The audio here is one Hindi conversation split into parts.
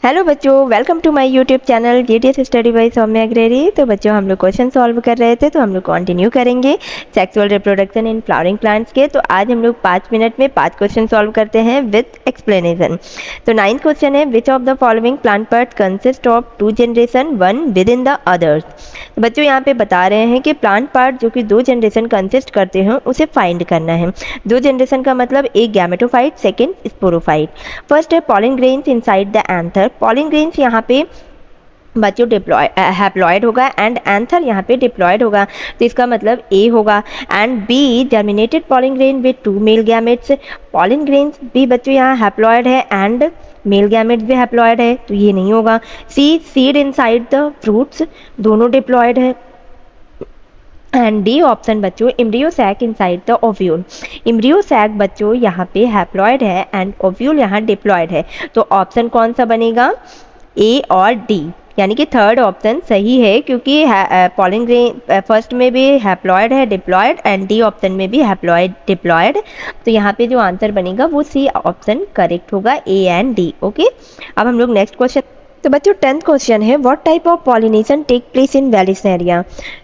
हेलो बच्चों, welcome to my YouTube channel GTS study by Saumya एग्रेरी। तो बच्चों हम लोग क्वेश्चन सॉल्व कर रहे थे, तो हम लोग कंटिन्यू करेंगे sexual reproduction in flowering plants के। तो आज हम लोग 5 मिनट में 5 क्वेश्चन सॉल्व करते हैं विद एक्सप्लेनेशन। तो 9th क्वेश्चन है, which of the following plant part consist of 2 generation one with in the others. तो बच्चों यहाँ पे बता रहे हैं कि प्लांट पार्ट जो कि 2 जनरेशन कंसिस्ट करते हैं उसे फाइंड करना है। 2 जनरेशन का मतलब एक गैमेटोफाइट, सेकेंड स्पोरोफाइट। फर्स्ट है pollen grains inside the anther. Pollen grains यहाँ पे बच्चों हैप्लॉइड होगा एंड एंथर यहाँ पे डिप्लॉइड होगा, तो इसका मतलब ए होगा। And B germinated pollen grain with 2 male gametes. Pollen grains भी बच्चों यहाँ हैप्लॉइड है एंड मेल गैमेट्स भी हैप्लॉइड है, तो ये नहीं होगा। C seed inside the fruits, दोनों डिप्लॉइड है। एंड डी ऑप्शन बच्चों embryo sac inside the ovule. Embryo sac बच्चों यहाँ पे हैप्लॉइड है एंड ओव्यूल यहाँ डिप्लॉइड है, तो ऑप्शन कौन सा बनेगा? ए और डी, यानी कि थर्ड ऑप्शन सही है, क्योंकि पॉलिन ग्रेन फर्स्ट में भी हैप्लॉइड है डिप्लॉइड एंड डी ऑप्शन में भी हैप्लॉइड डिप्लॉइड, तो यहाँ पे जो आंसर बनेगा वो सी ऑप्शन करेक्ट होगा, ए एंड डी। ओके, अब हम लोग नेक्स्ट क्वेश्चन। तो बच्चों 10th क्वेश्चन है, what type of pollination take place in Vallisneria.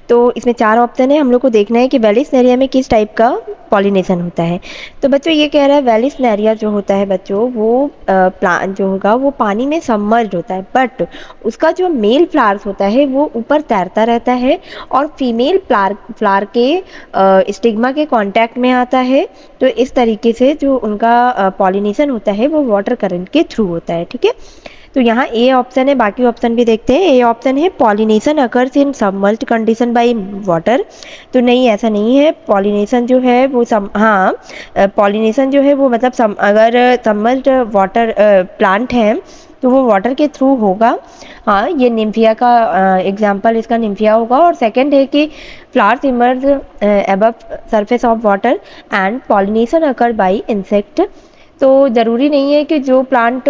तो इसमें 4 ऑप्शन है, हम लोग को देखना है कि वेलिस्नेरिया में किस टाइप का पॉलिनेशन होता है। तो बच्चों ये कह रहा है वेलिस्नेरिया जो होता है बच्चों वो प्लांट जो होगा वो पानी में सबमर्ज्ड होता है, बट उसका जो मेल फ्लावर्स होता है वो ऊपर तैरता रहता है और फीमेल फ्लावर के स्टिग्मा के कांटेक्ट में आता है। तो इस तरीके से जो उनका पॉलिनेशन होता है वो वाटर करंट के थ्रू होता है। ठीक है, तो यहाँ ए ऑप्शन है, बाकी ऑप्शन भी देखते हैं। ए ऑप्शन है pollination occurs in submerged condition by water. तो नहीं, ऐसा नहीं है। पॉलिनेशन जो है वो पॉलिनेशन जो है वो मतलब अगर सबमर्ज्ड वाटर प्लांट है तो वो वाटर के थ्रू होगा। हाँ, ये निम्फिया का एग्जाम्पल इसका निम्फिया होगा। और सेकंड है कि flowers emerge above surface of water and pollination occur by insect. तो ज़रूरी नहीं है कि जो प्लांट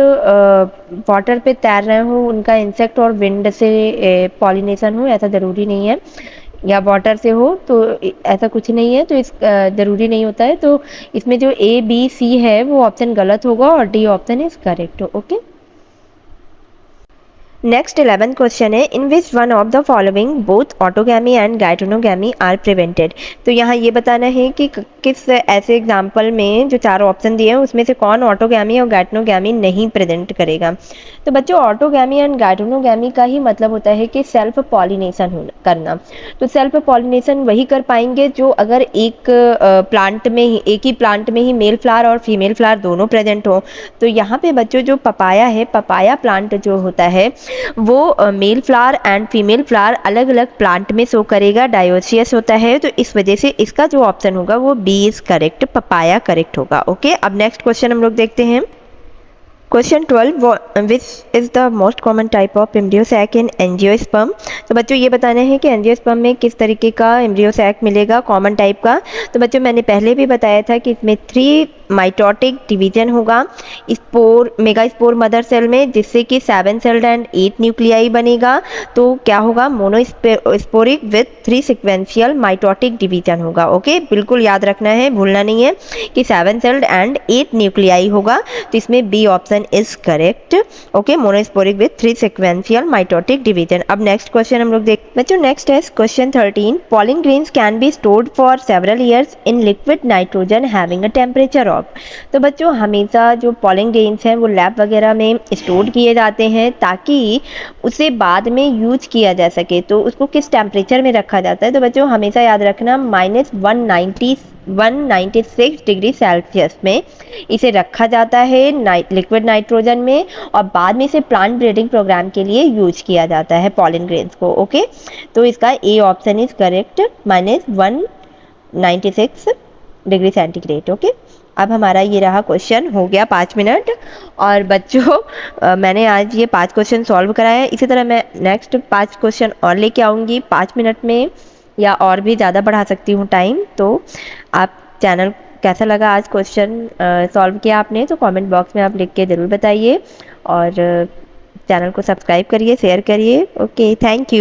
वाटर पे तैर रहे हो उनका इंसेक्ट और विंड से पॉलिनेशन हो, ऐसा ज़रूरी नहीं है, या वाटर से हो, तो ऐसा कुछ नहीं है। तो इस ज़रूरी नहीं होता है। तो इसमें जो ए बी सी है वो ऑप्शन गलत होगा और D option is correct. Okay, next 11th question है, in which one of the following both autogamy and geitonogamy are prevented. तो यहाँ ये बताना है कि किस ऐसे एग्जाम्पल में जो 4 ऑप्शन दिए हैं उसमें से कौन ऑटोगैमी और गाइटोनोगैमी नहीं प्रेजेंट करेगा। तो बच्चों ऑटोगैमी एंड गाइटोनोगैमी का ही मतलब होता है कि सेल्फ पॉलिनेशन करना। तो सेल्फ पॉलिनेशन वही कर पाएंगे जो अगर एक ही प्लांट में ही मेल फ्लावर और फीमेल फ्लावर दोनों प्रेजेंट हो। तो यहाँ पे बच्चों जो पपाया है, पपाया प्लांट जो होता है वो male flower and female flower अलग अलग प्लांट में शो करेगा, डायोसियस होता है। तो इस वजह से इसका जो ऑप्शन होगा वो B is correct, papaya correct होगा। ओके, अब नेक्स्ट क्वेश्चन हम लोग देखते हैं। Question 12, which is the most common type of embryo sac in angiosperm. तो बच्चों ये बताना है कि एंजियोस्पर्म में किस तरीके का एम्ब्रियो सैक मिलेगा कॉमन टाइप का। तो बच्चों मैंने पहले भी बताया था कि इसमें 3 माइटोटिक डिवीजन होगा मेगा स्पोर मदर सेल में, जिससे कि 7 सेल्ड एंड 8 न्यूक्लियाई बनेगा। तो क्या होगा? Monosporic with 3 sequential mitotic division होगा। ओके, बिल्कुल याद रखना है, भूलना नहीं है कि 7 सेल्ड एंड 8 न्यूक्लियाई होगा। तो इसमें B option is correct. Okay, monosporic with 3 sequential mitotic division. अब नेक्स्ट क्वेश्चन हम लोग देख बच्चों, नेक्स्ट है question 13, pollen grains can be stored for several years in liquid nitrogen having a temperature of. तो बच्चों हमेशा जो पॉलिन ग्रेन्स हैं वो लैब वगैरह में स्टोर किए जाते हैं ताकि उसे बाद में यूज किया जा सके। तो उसको किस टेम्परेचर में रखा जाता है? तो बच्चों हमेशा याद रखना -196 डिग्री सेल्सियस में इसे रखा जाता है लिक्विड नाइट्रोजन में, और बाद में इसे प्लांट ब्रीडिंग प्रोग्राम के लिए यूज किया जाता है पॉलिन ग्रेन्स को। ओके, तो इसका A option is correct, -196 degree centigrade. Okay, अब हमारा ये रहा क्वेश्चन, हो गया 5 मिनट। और बच्चों मैंने आज ये 5 क्वेश्चन सॉल्व कराए हैं। इसी तरह मैं नेक्स्ट 5 क्वेश्चन और लेके आऊँगी 5 मिनट में, या और भी ज़्यादा बढ़ा सकती हूँ टाइम। तो आप चैनल कैसा लगा आज क्वेश्चन सॉल्व किया आपने, तो कमेंट बॉक्स में आप लिख के ज़रूर बताइए, और चैनल को सब्सक्राइब करिए, शेयर करिए। Okay, thank you.